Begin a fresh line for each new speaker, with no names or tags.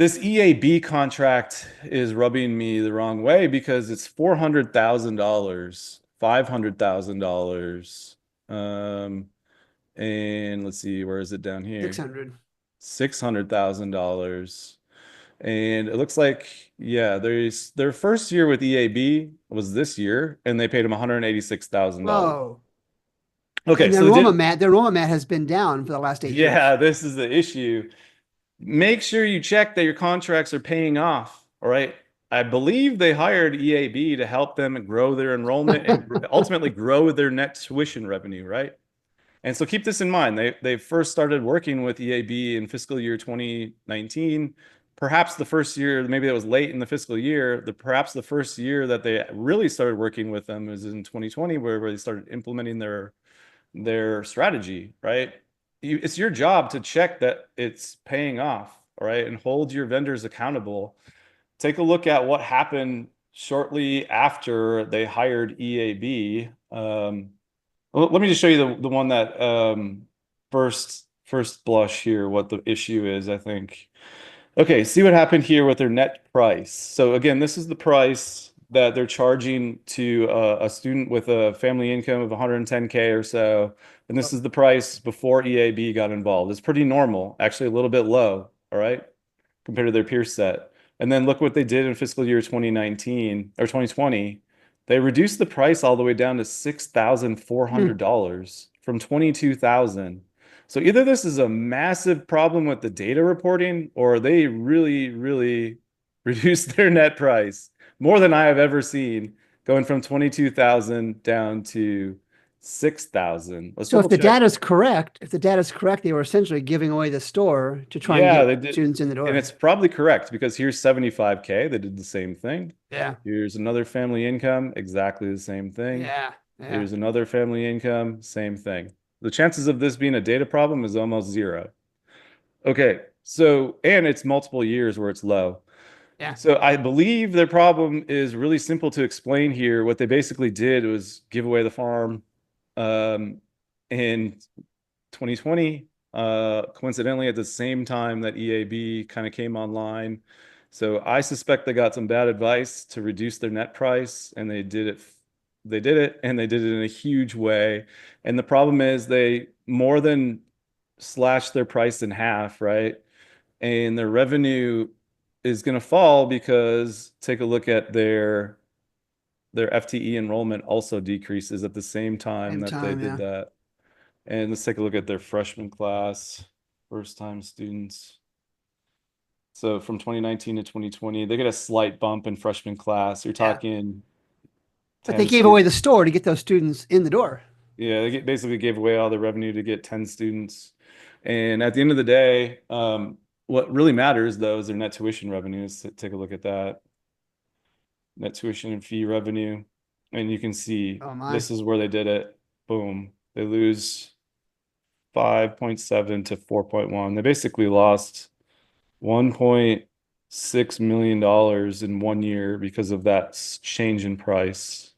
This EAB contract is rubbing me the wrong way because it's $400,000, $500,000. Um, and let's see, where is it down here?
600.
$600,000. And it looks like, yeah, their first year with EAB was this year, and they paid him $186,000.
Whoa.
Okay,
And
so they did,
their enrollment mat has been down for the last 8 years.
yeah, this is the issue. Make sure you check that your contracts are paying off. All right. I believe they hired EAB to help them grow their enrollment and ultimately grow their net tuition revenue, right? And so keep this in mind. They first started working with EAB in fiscal year 2019. Perhaps the first year, maybe it was late in the fiscal year, perhaps the first year that they really started working with them was in 2020, where they started implementing their strategy, right? It's your job to check that it's paying off, all right, and hold your vendors accountable. Take a look at what happened shortly after they hired EAB. Let me just show you the one that first blush here, what the issue is, I think. Okay, see what happened here with their net price. So again, this is the price that they're charging to a student with a family income of 110K or so. And this is the price before EAB got involved. It's pretty normal, actually a little bit low, all right, compared to their peer set. And then look what they did in fiscal year 2019 or 2020. They reduced the price all the way down to
Hmm.
$6,400 from 22,000. So either this is a massive problem with the data reporting, or they really, really reduced their net price more than I have ever seen, going from 22,000 down to 6,000. Let's
So
double check.
if the data is correct, they were essentially giving away the store to try and
Yeah,
get
they did.
students in the
And
door.
it's probably correct because here's 75K. They did the same thing.
Yeah.
Here's another family income, exactly the same thing.
Yeah. Yeah.
Here's another family income, same thing. The chances of this being a data problem is almost zero. Okay, so, and it's multiple years where it's low.
Yeah.
So I believe their problem is really simple to explain here. What they basically did was give away the farm um, in 2020, coincidentally at the same time that EAB kind of came online. So I suspect they got some bad advice to reduce their net price, and they did it. They did it, and they did it in a huge way. And the problem is they more than slashed their price in half, right? And their revenue is going to fall because take a look at their FTE enrollment also decreases at the same time
Same
that they
time.
did
Yeah.
that. And let's take a look at their freshman class, first time students. So from 2019 to 2020, they get a slight bump in freshman class. You're
Yeah.
talking
But they
10
gave away
students.
the store to get those students in the door.
Yeah, basically gave away all the revenue to get 10 students. And at the end of the day, what really matters though is their net tuition revenues. Take a look at that. Net tuition and fee revenue. And you can see
Oh my.
this is where they did it. Boom. They lose 5.7 to 4.1. They basically lost $1.6 million in one year because of that change in price.